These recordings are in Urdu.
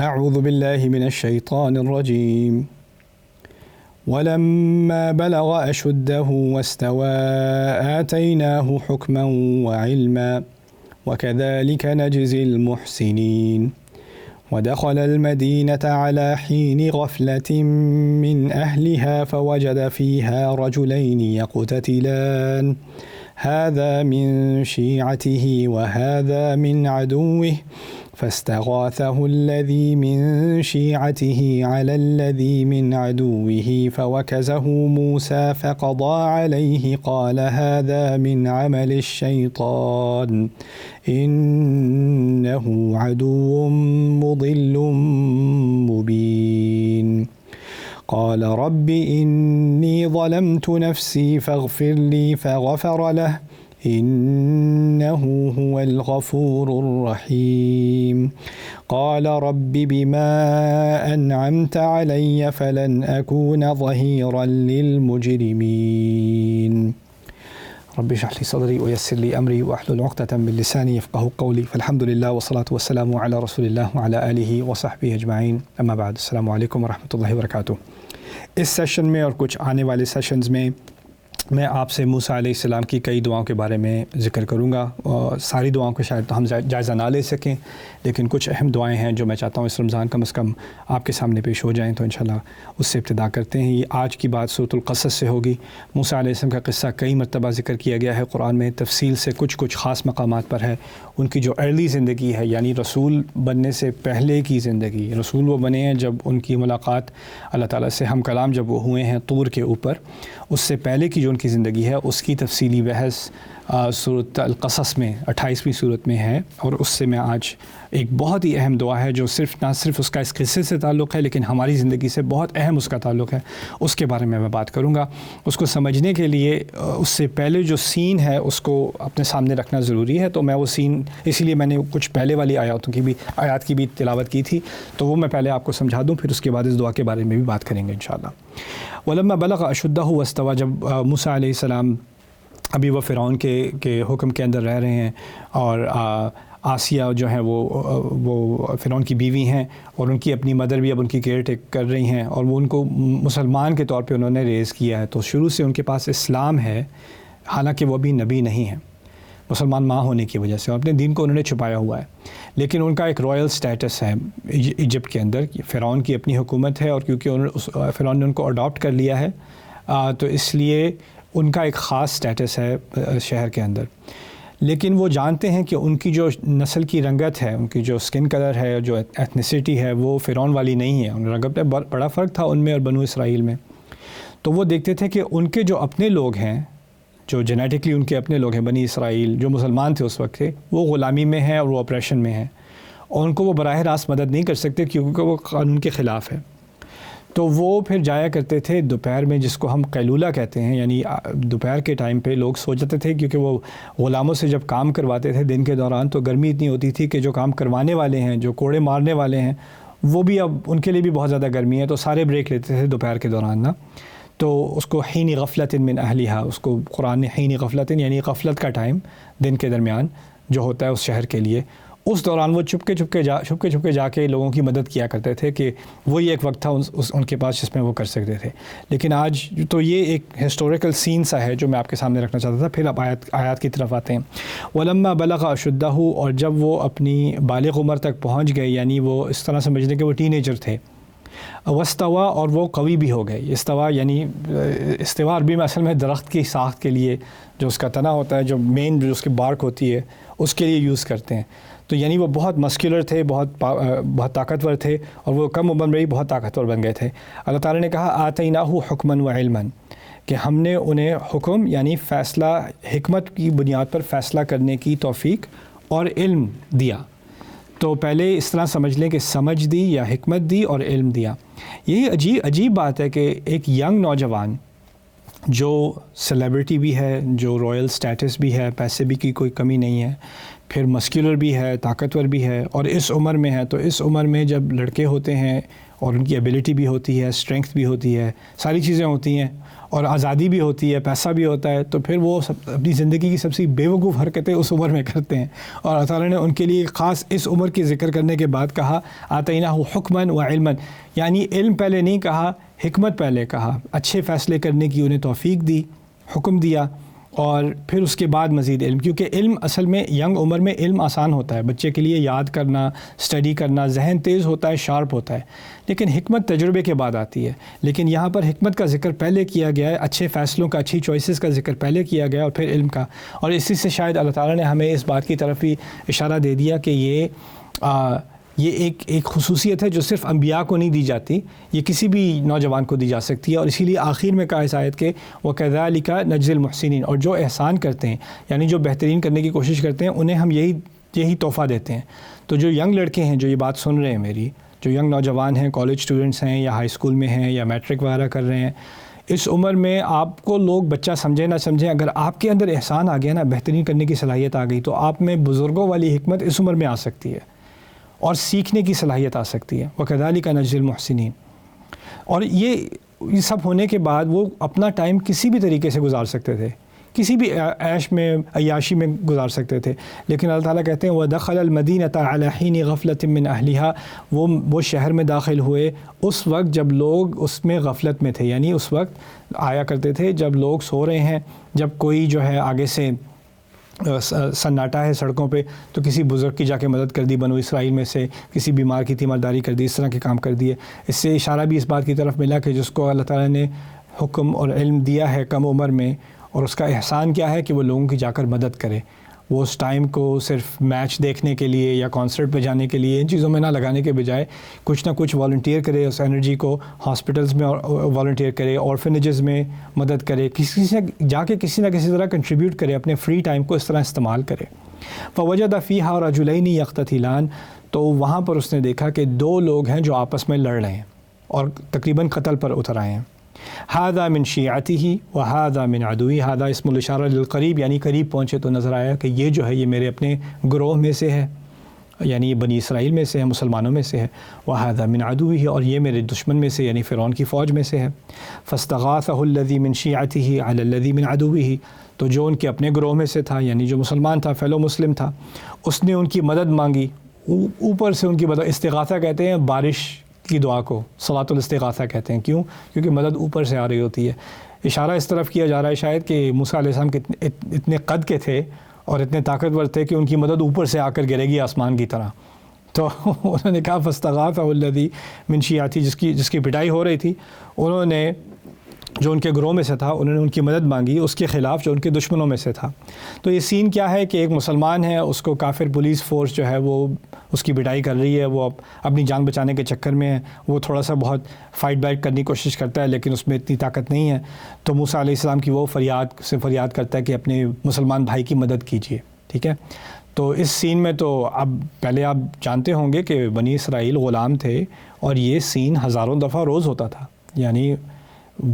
اعوذ باللہ من الشیطان الرجیم ولما بلغ أشده واستوى آتيناه حكما وعلما وكذلك نجزي المحسنين ودخل المدينة على حين غفلة من أهلها فوجد فيها رجلين يقتتلان هذا من شيعته وهذا من عدوه فاستغاثه الذي من شيعته على الذي من عدوه فوكزه موسى فقضى عليه قال هذا من عمل الشيطان إنه عدو مضل مبين قال رب إني ظلمت نفسي فاغفر لي فغفر له إنه هو الغفور الرحيم قال رب بما أنعمت علي فلن أكون ظهيرا للمجرمين رب اشرح لي صدري ويسر لي أمري واحلل عقدة من لساني يفقهوا قولي فالحمد لله والصلاة والسلام على رسول الله وعلى آله وصحبه أجمعين أما بعد السلام علیکم ورحمۃ اللہ وبرکاتہ۔ اس سیشن میں اور کچھ آنے والے سیشنز میں میں آپ سے موسیٰ علیہ السلام کی کئی دعاؤں کے بارے میں ذکر کروں گا، اور ساری دعاؤں کو شاید ہم جائزہ نہ لے سکیں، لیکن کچھ اہم دعائیں ہیں جو میں چاہتا ہوں اس رمضان کم از کم آپ کے سامنے پیش ہو جائیں، تو انشاءاللہ اس سے ابتدا کرتے ہیں۔ یہ آج کی بات سورۃ القصص سے ہوگی۔ موسیٰ علیہ السلام کا قصہ کئی مرتبہ ذکر کیا گیا ہے قرآن میں، تفصیل سے کچھ خاص مقامات پر ہے۔ ان کی جو ارلی زندگی ہے، یعنی رسول بننے سے پہلے کی زندگی، رسول وہ بنے ہیں جب ان کی ملاقات اللہ تعالیٰ سے ہم کلام جب وہ ہوئے ہیں طور کے اوپر، اس سے پہلے کی جو ان کی زندگی ہے اس کی تفصیلی بحث سورۃ القصص میں 28ویں سورت میں ہے، اور اس سے میں آج ایک بہت ہی اہم دعا ہے جو نہ صرف اس کا اس قصے سے تعلق ہے لیکن ہماری زندگی سے بہت اہم اس کا تعلق ہے، اس کے بارے میں بات کروں گا۔ اس کو سمجھنے کے لیے اس سے پہلے جو سین ہے اس کو اپنے سامنے رکھنا ضروری ہے، تو میں وہ سین اسی لیے میں نے کچھ پہلے والی آیات کی بھی تلاوت کی تھی، تو وہ میں پہلے آپ کو سمجھا دوں، پھر اس کے بعد اس دعا کے بارے میں بھی بات کریں گے انشاءاللہ۔ ولما بلغ اشدہ واستوى، جب موسیٰ علیہ السلام ابھی وہ فرعون کے حکم کے اندر رہ رہے ہیں، اور آسیہ جو ہیں وہ فرعون کی بیوی ہیں، اور ان کی اپنی مدر بھی اب ان کی کیئر ٹیک کر رہی ہیں، اور وہ ان کو مسلمان کے طور پہ انہوں نے ریز کیا ہے، تو شروع سے ان کے پاس اسلام ہے، حالانکہ وہ بھی نبی نہیں ہیں مسلمان ماں ہونے کی وجہ سے، اور اپنے دین کو انہوں نے چھپایا ہوا ہے، لیکن ان کا ایک رائل سٹیٹس ہے ایجپٹ کے اندر، فرعون کی اپنی حکومت ہے، اور کیونکہ فرعون نے ان کو اڈاپٹ کر لیا ہے تو اس لیے ان کا ایک خاص سٹیٹس ہے شہر کے اندر۔ لیکن وہ جانتے ہیں کہ ان کی جو نسل کی رنگت ہے، ان کی جو اسکن کلر ہے، جو ایتھنیسٹی ہے، وہ فرعون والی نہیں ہے، ان رنگت میں بڑا فرق تھا ان میں اور بنو اسرائیل میں۔ تو وہ دیکھتے تھے کہ ان کے جو اپنے لوگ ہیں، جو جینیٹکلی ان کے اپنے لوگ ہیں بنی اسرائیل، جو مسلمان تھے اس وقت کے، وہ غلامی میں ہیں اور وہ اپریشن میں ہیں، اور ان کو وہ براہ راست مدد نہیں کر سکتے کیونکہ وہ قانون کے خلاف ہے۔ تو وہ پھر جایا کرتے تھے دوپہر میں، جس کو ہم قیلولہ کہتے ہیں، یعنی دوپہر کے ٹائم پہ لوگ سو جاتے تھے، کیونکہ وہ غلاموں سے جب کام کرواتے تھے دن کے دوران تو گرمی اتنی ہوتی تھی کہ جو کام کروانے والے ہیں، جو کوڑے مارنے والے ہیں، وہ بھی اب ان کے لیے بھی بہت زیادہ گرمی ہے، تو سارے بریک لیتے تھے دوپہر کے دوران نا۔ تو اس کو حین غفلت من اہلیہا، اس کو قرآن نے حین غفلت یعنی غفلت کا ٹائم دن کے درمیان جو ہوتا ہے اس شہر کے لیے، اس دوران وہ چھپکے جا کے لوگوں کی مدد کیا کرتے تھے، کہ وہی ایک وقت تھا ان کے پاس جس میں وہ کر سکتے تھے۔ لیکن آج تو یہ ایک ہسٹوریکل سین سا ہے جو میں آپ کے سامنے رکھنا چاہتا تھا۔ پھر اب آیات کی طرف آتے ہیں۔ ولما بلغ اشدہ، اور جب وہ اپنی بالغ عمر تک پہنچ گئے، یعنی وہ اس طرح سمجھنے کہ وہ ٹین ایجر تھے، واستوى، اور وہ قوی بھی ہو گئے۔ استوا یعنی استوا عربی میں اصل میں درخت کی ساخت کے لیے جو اس کا تنا ہوتا ہے، جو مین جو اس کی بارک ہوتی ہے، اس کے لیے یوز کرتے ہیں۔ تو یعنی وہ بہت مسکولر تھے، بہت طاقتور تھے، اور وہ کم عمر میں بھی بہت طاقتور بن گئے تھے۔ اللہ تعالیٰ نے کہا آتیناہ حکما و علما، کہ ہم نے انہیں حکم یعنی فیصلہ، حکمت کی بنیاد پر فیصلہ کرنے کی توفیق اور علم دیا۔ تو پہلے اس طرح سمجھ لیں کہ سمجھ دی یا حکمت دی اور علم دیا۔ یہی عجیب بات ہے کہ ایک ینگ نوجوان جو سیلیبریٹی بھی ہے، جو رائل سٹیٹس بھی ہے، پیسے بھی کی کوئی کمی نہیں ہے، پھر مسکولر بھی ہے، طاقتور بھی ہے، اور اس عمر میں ہے، تو اس عمر میں جب لڑکے ہوتے ہیں اور ان کی ایبیلٹی بھی ہوتی ہے، اسٹرینگتھ بھی ہوتی ہے، ساری چیزیں ہوتی ہیں، اور آزادی بھی ہوتی ہے، پیسہ بھی ہوتا ہے، تو پھر وہ اپنی زندگی کی سب سے بیوقوف حرکتیں اس عمر میں کرتے ہیں. اور اللہ تعالیٰ نے ان کے لیے خاص اس عمر کی ذکر کرنے کے بعد کہا آتیناہ حکماً و علماً، یعنی علم پہلے نہیں کہا، حکمت پہلے کہا. اچھے فیصلے کرنے کی انہیں توفیق دی، حکم دیا، اور پھر اس کے بعد مزید علم، کیونکہ علم اصل میں ینگ عمر میں علم آسان ہوتا ہے بچے کے لیے، یاد کرنا، اسٹڈی کرنا، ذہن تیز ہوتا ہے، شارپ ہوتا ہے. لیکن حکمت تجربے کے بعد آتی ہے. لیکن یہاں پر حکمت کا ذکر پہلے کیا گیا ہے، اچھے فیصلوں کا، اچھی چوائسز کا ذکر پہلے کیا گیا اور پھر علم کا. اور اسی سے شاید اللہ تعالیٰ نے ہمیں اس بات کی طرف بھی اشارہ دے دیا کہ یہ ایک خصوصیت ہے جو صرف انبیاء کو نہیں دی جاتی، یہ کسی بھی نوجوان کو دی جا سکتی ہے. اور اسی لیے آخر میں کہا اس آیت کے وَكَذَلِكَ نَجْزِي الْمُحْسِنِينَ، اور جو احسان کرتے ہیں یعنی جو بہترین کرنے کی کوشش کرتے ہیں انہیں ہم یہی تحفہ دیتے ہیں. تو جو ینگ لڑکے ہیں جو یہ بات سن رہے ہیں میری، جو ینگ نوجوان ہیں، کالج اسٹوڈنٹس ہیں یا ہائی اسکول میں ہیں یا میٹرک وغیرہ کر رہے ہیں، اس عمر میں آپ کو لوگ بچہ سمجھیں نہ سمجھیں، اگر آپ کے اندر احسان آ گیا نا، بہترین کرنے کی صلاحیت آ گئی، تو آپ میں بزرگوں والی حکمت اس عمر میں آ سکتی ہے اور سیکھنے کی صلاحیت آ سکتی ہے. وَكَذَلِكَ نَجْزِي الْمُحْسِنِينَ. اور یہ سب ہونے کے بعد وہ اپنا ٹائم کسی بھی طریقے سے گزار سکتے تھے، کسی بھی عیش میں، عیاشی میں گزار سکتے تھے. لیکن اللہ تعالیٰ کہتے ہیں وَدَخَلَ الْمَدِينَةَ عَلَى حِينِ غَفْلَةٍ مِّنْ أَهْلِهَا، وہ شہر میں داخل ہوئے اس وقت جب لوگ اس میں غفلت میں تھے. یعنی اس وقت آیا کرتے تھے جب لوگ سو رہے ہیں، جب کوئی جو ہے آگے سے سناٹا ہے سڑکوں پہ، تو کسی بزرگ کی جا کے مدد کر دی، بنو اسرائیل میں سے کسی بیمار کی تیمارداری کر دی، اس طرح کے کام کر دیے. اس سے اشارہ بھی اس بات کی طرف ملا کہ جس کو اللہ تعالیٰ نے حکم اور علم دیا ہے کم عمر میں، اور اس کا احسان کیا ہے کہ وہ لوگوں کی جا کر مدد کرے. وہ اس ٹائم کو صرف میچ دیکھنے کے لیے یا کانسرٹ پہ جانے کے لیے ان چیزوں میں نہ لگانے کے بجائے کچھ نہ کچھ والنٹیئر کرے، اس انرجی کو ہاسپٹلز میں والنٹیئر کرے، اورفنیجز میں مدد کرے، کسی سے جا کے کسی نہ کسی طرح کنٹریبیوٹ کرے، اپنے فری ٹائم کو اس طرح استعمال کرے. فَوَجَدَ فِيهَا رَجُلَيْنِ يَقْتَتِلَانِ، تو وہاں پر اس نے دیکھا کہ دو لوگ ہیں جو آپس میں لڑ رہے ہیں اور تقریباً قتل پر اتر آئے ہیں. هذا من شیعته وهذا من عدوی، هذا اسم الاشارہ للقریب، یعنی قریب پہنچے تو نظر آیا کہ یہ جو ہے یہ میرے اپنے گروہ میں سے ہے، یعنی یہ بنی اسرائیل میں سے ہے، مسلمانوں میں سے ہے. وهذا من عدوی، اور یہ میرے دشمن میں سے یعنی فرعون کی فوج میں سے ہے. فاستغاثه الذی من شیعته علی الذی من عدوہ، تو جو ان کے اپنے گروہ میں سے تھا یعنی جو مسلمان تھا، فیلو مسلم تھا، اس نے ان کی مدد مانگی. اوپر سے ان کی مدد، استغاثہ کہتے ہیں بارش کی دعا کو، صلاۃ الاستغاثہ کہتے ہیں. کیوں؟ کیونکہ مدد اوپر سے آ رہی ہوتی ہے. اشارہ اس طرف کیا جا رہا ہے شاید کہ موسیٰ علیہ السلام کے اتنے قد کے تھے اور اتنے طاقتور تھے کہ ان کی مدد اوپر سے آ کر گرے گی آسمان کی طرح. تو انہوں نے کہا فاستغاثہ الذی من شیعتی، جس کی پٹائی ہو رہی تھی، انہوں نے جو ان کے گروہ میں سے تھا انہوں نے ان کی مدد مانگی اس کے خلاف جو ان کے دشمنوں میں سے تھا. تو یہ سین کیا ہے کہ ایک مسلمان ہے، اس کو کافر پولیس فورس جو ہے وہ اس کی پٹائی کر رہی ہے، وہ اپنی جان بچانے کے چکر میں ہے، وہ تھوڑا سا بہت فائٹ بیک کرنے کی کوشش کرتا ہے لیکن اس میں اتنی طاقت نہیں ہے. تو موسیٰ علیہ السلام کی وہ فریاد کرتا ہے کہ اپنے مسلمان بھائی کی مدد کیجیے. ٹھیک ہے، تو اس سین میں تو اب پہلے آپ جانتے ہوں گے کہ بنی اسرائیل غلام تھے اور یہ سین ہزاروں دفعہ روز ہوتا تھا. یعنی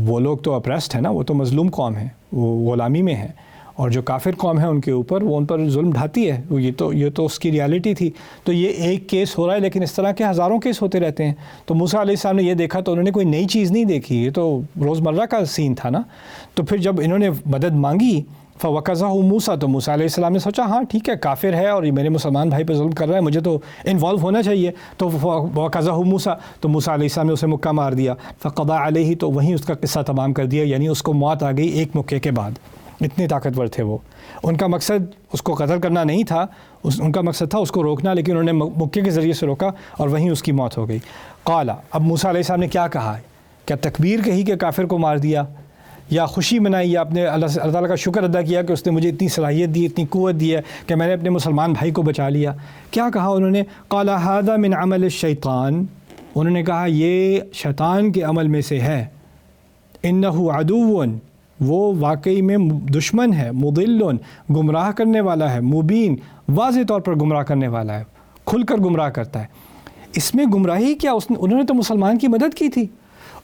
وہ لوگ تو اپریسڈ ہیں نا، وہ تو مظلوم قوم ہے، وہ غلامی میں ہیں، اور جو کافر قوم ہے ان کے اوپر وہ ان پر ظلم ڈھاتی ہے. یہ تو اس کی ریالٹی تھی. تو یہ ایک کیس ہو رہا ہے لیکن اس طرح کے ہزاروں کیس ہوتے رہتے ہیں. تو موسیٰ علیہ السلام نے یہ دیکھا تو انہوں نے کوئی نئی چیز نہیں دیکھی، یہ تو روزمرہ کا سین تھا نا. تو پھر جب انہوں نے مدد مانگی فَوَكَزَهُ موسیٰ، تو موسیٰ علیہ السلام نے سوچا ہاں ٹھیک ہے کافر ہے اور یہ میرے مسلمان بھائی پہ ظلم کر رہا ہے، مجھے تو انوالو ہونا چاہیے. تو وَكَزَهُ موسیٰ، تو موسیٰ علیہ السلام نے اسے مکہ مار دیا. فَقَضَىٰ عَلَيْهِ، تو وہیں اس کا قصہ تمام کر دیا، یعنی اس کو موت آ گئی ایک مکے کے بعد. اتنے طاقتور تھے وہ. ان کا مقصد اس کو قتل کرنا نہیں تھا، ان کا مقصد تھا اس کو روکنا، لیکن انہوں نے مکے کے ذریعے سے روکا اور وہیں اس کی موت ہو گئی. قال، اب موسیٰ علیہ السلام نے کیا کہا؟ کیا تکبیر کہی کہ کافر کو مار دیا، یا خوشی منائی، یا اپنے اللہ تعالیٰ کا شکر ادا کیا کہ اس نے مجھے اتنی صلاحیت دی، اتنی قوت دی ہے کہ میں نے اپنے مسلمان بھائی کو بچا لیا؟ کیا کہا انہوں نے؟ قال هذا من عمل الشیطان، انہوں نے کہا یہ شیطان کے عمل میں سے ہے. انه عدو، وہ واقعی میں دشمن ہے، مضل، گمراہ کرنے والا ہے، مبین، واضح طور پر گمراہ کرنے والا ہے، کھل کر گمراہ کرتا ہے. اس میں گمراہی کیا؟ انہوں نے تو مسلمان کی مدد کی تھی،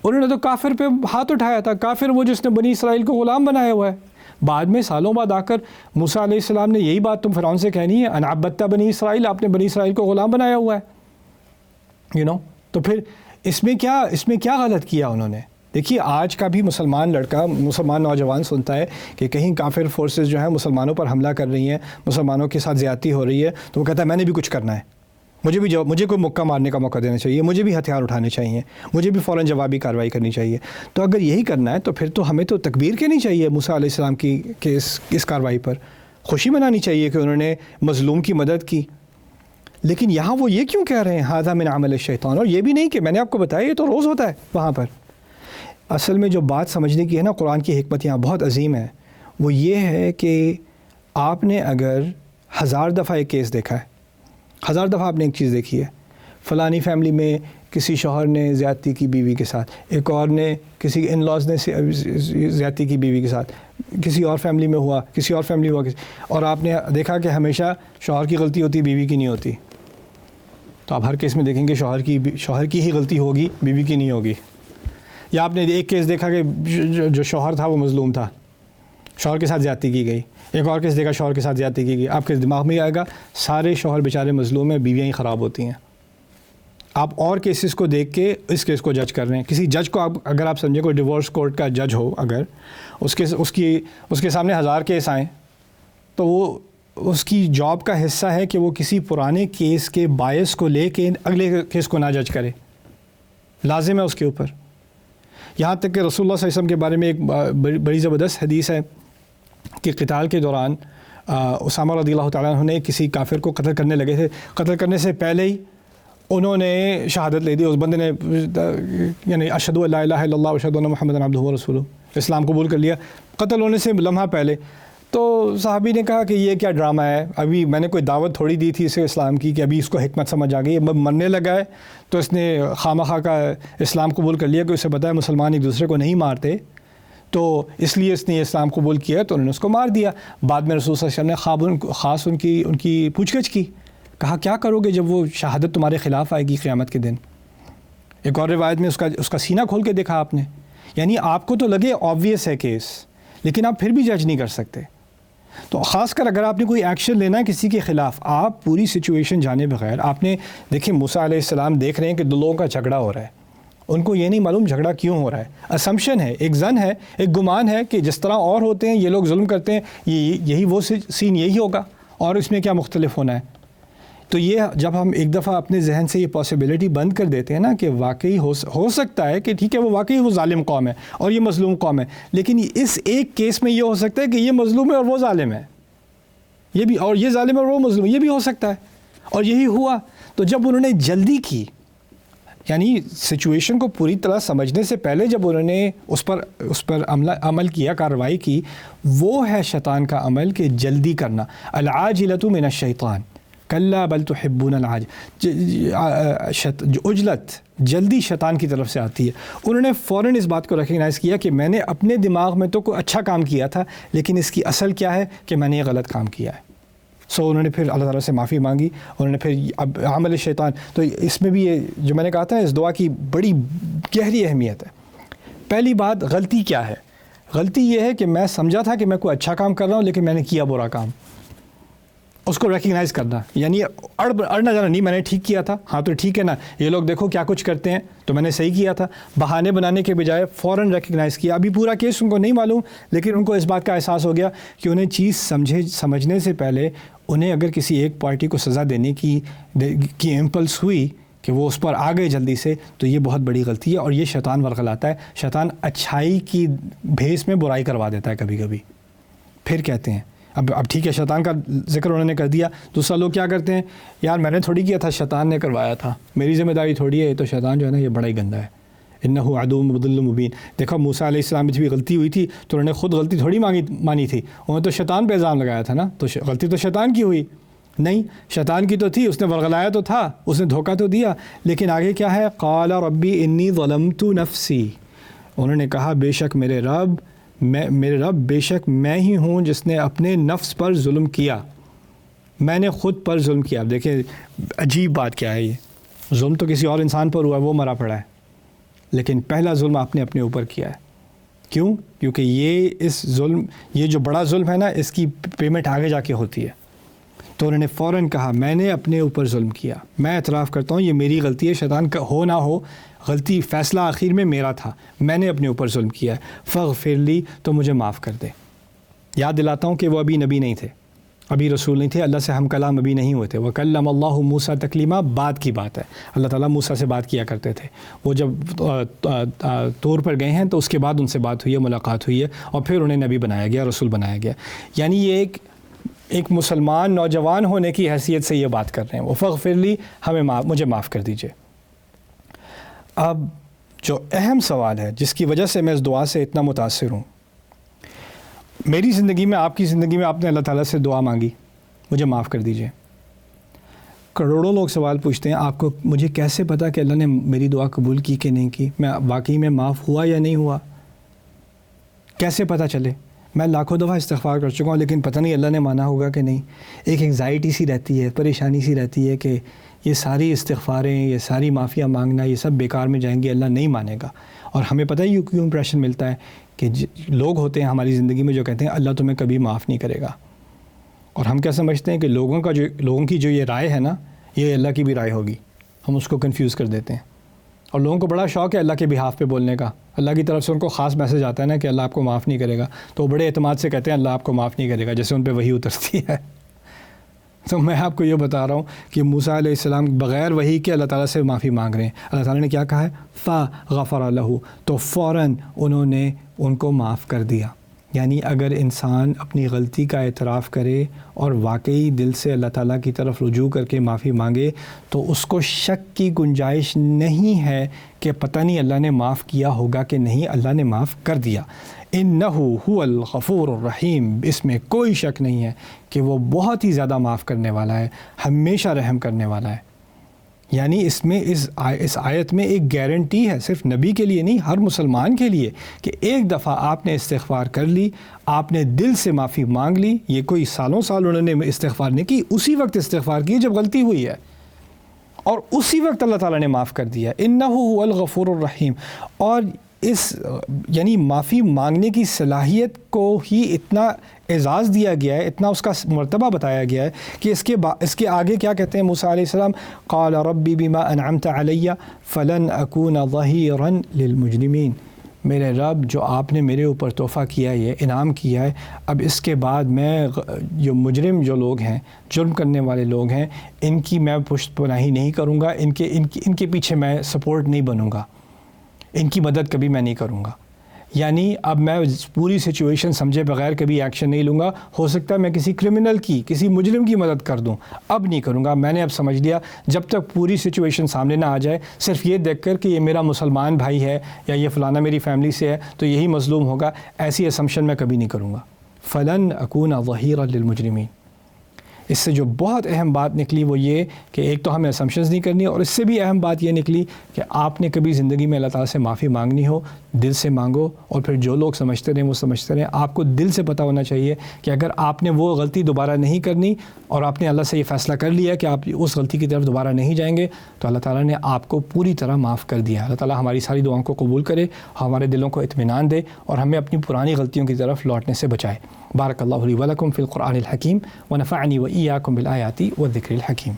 انہوں نے تو کافر پہ ہاتھ اٹھایا تھا. کافر وہ جس نے بنی اسرائیل کو غلام بنایا ہوا ہے. بعد میں سالوں بعد آ کر موسیٰ علیہ السلام نے یہی بات تم فرعون سے کہنی ہے، ان عبدت بنی اسرائیل، آپ نے بنی اسرائیل کو غلام بنایا ہوا ہے. تو پھر اس میں کیا غلط کیا انہوں نے؟ دیکھیے آج کا بھی مسلمان لڑکا، مسلمان نوجوان سنتا ہے کہ کہیں کافر فورسز جو ہیں مسلمانوں پر حملہ کر رہی ہیں، مسلمانوں کے ساتھ زیادتی ہو رہی ہے، تو وہ کہتا ہے میں نے بھی کچھ کرنا ہے، مجھے کوئی مکہ مارنے کا موقع دینا چاہیے، مجھے بھی ہتھیار اٹھانے چاہیے، مجھے بھی فوراً جوابی کارروائی کرنی چاہیے۔ تو اگر یہی کرنا ہے تو پھر تو ہمیں تو تکبیر کہنی چاہیے موسیٰ علیہ السلام کی کہ اس کارروائی پر خوشی منانی چاہیے کہ انہوں نے مظلوم کی مدد کی۔ لیکن یہاں وہ یہ کیوں کہہ رہے ہیں ھذا من عمل الشیطان، اور یہ بھی نہیں کہ میں نے آپ کو بتایا یہ تو روز ہوتا ہے وہاں پر۔ اصل میں جو بات سمجھنے کی ہے نا، قرآن کی حکمت یہاں بہت عظیم ہے، وہ یہ ہے کہ آپ نے اگر 1000 دفعہ ایک کیس دیکھا ہے، 1000 دفعہ آپ نے ایک چیز دیکھی ہے، فلانی فیملی میں کسی شوہر نے زیادتی کی بیوی کے ساتھ، ایک اور نے کسی ان لاز نے زیادتی کی بیوی کے ساتھ، کسی اور فیملی میں ہوا، کسی اور فیملی ہوا، اور آپ نے دیکھا کہ ہمیشہ شوہر کی غلطی ہوتی بیوی کی نہیں ہوتی، تو آپ ہر کیس میں دیکھیں گے شوہر کی ہی غلطی ہوگی، بیوی کی نہیں ہوگی۔ یا آپ نے ایک کیس دیکھا کہ جو شوہر تھا وہ مظلوم تھا، شوہر کے ساتھ زیادتی کی گئی، ایک اور کیس دیکھا شوہر کے ساتھ زیادتی کی گئی، آپ کے دماغ میں یہ آئے گا سارے شوہر بیچارے مظلوم ہیں، بیویاں ہی خراب ہوتی ہیں۔ آپ اور کیسز کو دیکھ کے اس کیس کو جج کر رہے ہیں۔ کسی جج کو اگر آپ سمجھیں کوئی ڈیورس کورٹ کا جج ہو، اگر اس کے سامنے 1000 کیس آئیں تو وہ اس کی جاب کا حصہ ہے کہ وہ کسی پرانے کیس کے باعث کو لے کے اگلے کیس کو نہ جج کرے، لازم ہے اس کے اوپر۔ یہاں تک کہ رسول اللہ صلی اللہ علیہ وسلم کے بارے میں ایک بڑی زبردست حدیث ہے کہ قتال کے دوران اسامہ رضی اللہ تعالیٰ عنہ نے کسی کافر کو قتل کرنے لگے تھے، قتل کرنے سے پہلے ہی انہوں نے شہادت لے دی، اس بندے نے یعنی اشہد ان لا الہ الا اللہ واشہد ان محمد عبدہ ورسولہ، اسلام قبول کر لیا قتل ہونے سے لمحہ پہلے۔ تو صحابی نے کہا کہ یہ کیا ڈرامہ ہے، ابھی میں نے کوئی دعوت تھوڑی دی تھی اسے اسلام کی کہ ابھی اس کو حکمت سمجھ آ گئی، مرنے لگا ہے تو اس نے خواہ کا اسلام قبول کر لیا کہ اسے پتہ ہے مسلمان ایک دوسرے کو نہیں مارتے، تو اس لیے اس نے یہ اسلام قبول کیا تو انہوں نے اس کو مار دیا۔ بعد میں رسول صلی اللہ علیہ وسلم نے خاص ان کی پوچھ گچھ کی، کہا کیا کرو گے جب وہ شہادت تمہارے خلاف آئے گی قیامت کے دن۔ ایک اور روایت میں اس کا سینہ کھول کے دیکھا آپ نے، یعنی آپ کو تو لگے آبویس ہے کیس، لیکن آپ پھر بھی جج نہیں کر سکتے۔ تو خاص کر اگر آپ نے کوئی ایکشن لینا ہے کسی کے خلاف، آپ پوری سچویشن جانے بغیر، آپ نے دیکھیں موسیٰ علیہ السلام دیکھ رہے ہیں کہ دو لوگوں کا جھگڑا ہو رہا ہے، ان کو یہ نہیں معلوم جھگڑا کیوں ہو رہا ہے، اسمپشن ہے، ایک زن ہے، ایک گمان ہے کہ جس طرح اور ہوتے ہیں یہ لوگ ظلم کرتے ہیں، یہی وہ سین یہی ہوگا، اور اس میں کیا مختلف ہونا ہے۔ تو یہ جب ہم ایک دفعہ اپنے ذہن سے یہ پاسبلٹی بند کر دیتے ہیں نا کہ واقعی ہو سکتا ہے کہ ٹھیک ہے وہ واقعی وہ ظالم قوم ہے اور یہ مظلوم قوم ہے، لیکن اس ایک کیس میں یہ ہو سکتا ہے کہ یہ مظلوم ہے اور وہ ظالم ہے، یہ بھی، اور یہ ظالم ہے اور وہ مظلوم، یہ بھی ہو سکتا ہے، اور یہی ہوا۔ تو جب انہوں نے جلدی کی، یعنی سچویشن کو پوری طرح سمجھنے سے پہلے جب انہوں نے اس پر عمل کیا، کارروائی کی، وہ ہے شیطان کا عمل کہ جلدی کرنا۔ العاجلۃ من الشیطان کلا بل تحبون عجلت، جلدی شیطان کی طرف سے آتی ہے۔ انہوں نے فوراً اس بات کو ریکگنائز کیا کہ میں نے اپنے دماغ میں تو کوئی اچھا کام کیا تھا، لیکن اس کی اصل کیا ہے کہ میں نے یہ غلط کام کیا ہے۔ انہوں نے پھر اللہ تعالیٰ سے معافی مانگی، انہوں نے پھر اب عمل شیطان۔ تو اس میں بھی یہ جو میں نے کہا تھا اس دعا کی بڑی گہری اہمیت ہے۔ پہلی بات، غلطی کیا ہے؟ غلطی یہ ہے کہ میں سمجھا تھا کہ میں کوئی اچھا کام کر رہا ہوں لیکن میں نے کیا برا کام، اس کو ریکگنائز کرنا، یعنی اڑنا جانا نہیں، میں نے ٹھیک کیا تھا، ہاں تو ٹھیک ہے نا، یہ لوگ دیکھو کیا کچھ کرتے ہیں تو میں نے صحیح کیا تھا۔ بہانے بنانے کے بجائے فوراً ریکگنائز کیا۔ ابھی پورا کیس ان کو نہیں معلوم، لیکن ان کو اس بات کا احساس ہو گیا کہ انہیں چیز سمجھنے سے پہلے انہیں اگر کسی ایک پارٹی کو سزا دینے کی امپلس ہوئی کہ وہ اس پر آ گئے جلدی سے، تو یہ بہت بڑی غلطی ہے، اور یہ شیطان ورغلاتا ہے۔ شیطان اچھائی کی بھیس میں برائی کروا دیتا ہے کبھی کبھی۔ پھر کہتے ہیں اب ٹھیک ہے، شیطان کا ذکر انہوں نے کر دیا۔ دوسرا لوگ کیا کرتے ہیں، یار میں نے تھوڑی کیا تھا، شیطان نے کروایا تھا، میری ذمہ داری تھوڑی ہے، تو شیطان جو ہے نا یہ بڑا ہی گندا ہے، انہ عدو مضل مبین۔ دیکھو موسیٰ علیہ السلام میں بھی غلطی ہوئی تھی تو انہوں نے خود غلطی تھوڑی مانی تھی، انہوں نے تو شیطان پہ الزام لگایا تھا نا، تو غلطی تو شیطان کی ہوئی نہیں، شیطان کی تو تھی، اس نے ورغلایا تو تھا، اس نے دھوکہ تو دیا، لیکن آگے کیا ہے، قال ربی انی ظلمت نفسی، انہوں نے کہا بے شک میرے رب بے شک میں ہی ہوں جس نے اپنے نفس پر ظلم کیا، میں نے خود پر ظلم کیا۔ اب دیکھیں عجیب بات کیا ہے، یہ ظلم تو کسی اور انسان پر ہوا ہے، وہ مرا پڑا ہے، لیکن پہلا ظلم آپ نے اپنے اوپر کیا ہے۔ کیوں؟ کیونکہ یہ جو بڑا ظلم ہے نا، اس کی پیمنٹ آگے جا کے ہوتی ہے۔ تو انہوں نے فوراً کہا میں نے اپنے اوپر ظلم کیا، میں اعتراف کرتا ہوں یہ میری غلطی ہے، شیطان کا ہو نہ ہو غلطی فیصلہ آخر میں میرا تھا، میں نے اپنے اوپر ظلم کیا ہے، فاغفر لی، تو مجھے معاف کر دے۔ یاد دلاتا ہوں کہ وہ ابھی نبی نہیں تھے، ابھی رسول نہیں تھے، اللہ سے ہم کلام ابھی نہیں ہوئے تھے۔ وَكَلَّمَ اللَّهُ مُوسَىٰ تَكْلِيمًا، بعد کی بات ہے، اللہ تعالیٰ موسیٰ سے بات کیا کرتے تھے۔ وہ جب طور پر گئے ہیں تو اس کے بعد ان سے بات ہوئی ہے، ملاقات ہوئی ہے، اور پھر انہیں نبی بنایا گیا، رسول بنایا گیا۔ یعنی یہ ایک مسلمان نوجوان ہونے کی حیثیت سے یہ بات کر رہے ہیں، وہ فاغفر لی، مجھے معاف کر دیجئے۔ اب جو اہم سوال ہے جس کی وجہ سے میں اس دعا سے اتنا متاثر ہوں، میری زندگی میں، آپ کی زندگی میں آپ نے اللہ تعالیٰ سے دعا مانگی مجھے معاف کر دیجئے، کروڑوں لوگ سوال پوچھتے ہیں آپ کو مجھے کیسے پتا کہ اللہ نے میری دعا قبول کی کہ نہیں کی، میں واقعی میں معاف ہوا یا نہیں ہوا، کیسے پتہ چلے؟ میں لاکھوں دفعہ استغفار کر چکا ہوں لیکن پتہ نہیں اللہ نے مانا ہوگا کہ نہیں۔ ایک انگزائٹی سی رہتی ہے، پریشانی سی رہتی ہے کہ یہ ساری استغفاریں، یہ ساری معافیاں مانگنا، یہ سب بیکار میں جائیں گے، اللہ نہیں مانے گا۔ اور ہمیں پتہ ہی کیوں امپریشن ملتا ہے کہ لوگ ہوتے ہیں ہماری زندگی میں جو کہتے ہیں اللہ تمہیں کبھی معاف نہیں کرے گا، اور ہم کیا سمجھتے ہیں کہ لوگوں کی جو یہ رائے ہے نا، یہ اللہ کی بھی رائے ہوگی، ہم اس کو کنفیوز کر دیتے ہیں۔ اور لوگوں کو بڑا شوق ہے اللہ کے بہاف پہ بولنے کا، اللہ کی طرف سے ان کو خاص میسج آتا ہے نا کہ اللہ آپ کو معاف نہیں کرے گا، تو بڑے اعتماد سے کہتے ہیں اللہ آپ کو معاف نہیں کرے گا، جیسے ان پہ وحی اترتی ہے۔ تو میں آپ کو یہ بتا رہا ہوں کہ موسیٰ علیہ السلام بغیر وحی کے اللہ تعالیٰ سے معافی مانگ رہے ہیں۔ اللہ تعالیٰ نے کیا کہا ہے؟ فَغَفَرَ لَهُ، تو فوراً انہوں نے ان کو معاف کر دیا۔ یعنی اگر انسان اپنی غلطی کا اعتراف کرے اور واقعی دل سے اللہ تعالیٰ کی طرف رجوع کر کے معافی مانگے تو اس کو شک کی گنجائش نہیں ہے کہ پتہ نہیں اللہ نے معاف کیا ہوگا کہ نہیں، اللہ نے معاف کر دیا۔ اِنَّهُ هُوَ الْغَفُورُ الرَّحِيمُ، اس میں کوئی شک نہیں ہے کہ وہ بہت ہی زیادہ معاف کرنے والا ہے، ہمیشہ رحم کرنے والا ہے۔ یعنی اس آیت میں ایک گارنٹی ہے، صرف نبی کے لیے نہیں، ہر مسلمان کے لیے، کہ ایک دفعہ آپ نے استغفار کر لی، آپ نے دل سے معافی مانگ لی، یہ کوئی سالوں سال انہوں نے استغفار نہیں کی، اسی وقت استغفار کی جب غلطی ہوئی ہے، اور اسی وقت اللہ تعالیٰ نے معاف کر دیا۔ اِنَّهُ هُوَ الْغَفُورُ الرَّحِيمُ۔ اور یعنی معافی مانگنے کی صلاحیت کو ہی اتنا اعزاز دیا گیا ہے، اتنا اس کا مرتبہ بتایا گیا ہے کہ اس کے آگے کیا کہتے ہیں موسیٰ علیہ السلام؟ قال ربی بما انعمت علی فلن اکون ظہیرا للمجرمین، میرے رب جو آپ نے میرے اوپر تحفہ کیا ہے، یہ انعام کیا ہے، اب اس کے بعد میں جو مجرم جو لوگ ہیں، جرم کرنے والے لوگ ہیں، ان کی میں پشت پناہی نہیں کروں گا، ان کے پیچھے میں سپورٹ نہیں بنوں گا، ان کی مدد کبھی میں نہیں کروں گا۔ یعنی اب میں پوری سچویشن سمجھے بغیر کبھی ایکشن نہیں لوں گا، ہو سکتا ہے میں کسی کرمنل کی، کسی مجرم کی مدد کر دوں، اب نہیں کروں گا۔ میں نے اب سمجھ لیا جب تک پوری سچویشن سامنے نہ آ جائے، صرف یہ دیکھ کر کہ یہ میرا مسلمان بھائی ہے یا یہ فلانا میری فیملی سے ہے تو یہی مظلوم ہوگا، ایسی اسمپشن میں کبھی نہیں کروں گا۔ فلن اکون ظہیرا للمجرمین۔ اس سے جو بہت اہم بات نکلی وہ یہ کہ ایک تو ہمیں اسمپشنز نہیں کرنی، اور اس سے بھی اہم بات یہ نکلی کہ آپ نے کبھی زندگی میں اللہ تعالیٰ سے معافی مانگنی ہو، دل سے مانگو، اور پھر جو لوگ سمجھتے رہیں وہ سمجھتے رہیں، آپ کو دل سے پتہ ہونا چاہیے کہ اگر آپ نے وہ غلطی دوبارہ نہیں کرنی اور آپ نے اللہ سے یہ فیصلہ کر لیا کہ آپ اس غلطی کی طرف دوبارہ نہیں جائیں گے، تو اللہ تعالیٰ نے آپ کو پوری طرح معاف کر دیا۔ اللہ تعالیٰ ہماری ساری دعاؤں کو قبول کرے، ہمارے دلوں کو اطمینان دے، اور ہمیں اپنی پرانی غلطیوں کی طرف لوٹنے سے بچائے۔ بارک اللہ لی ولکم فی القرآن الحکیم ونفعنی وإیاکم بالآیات والذکر الحکیم۔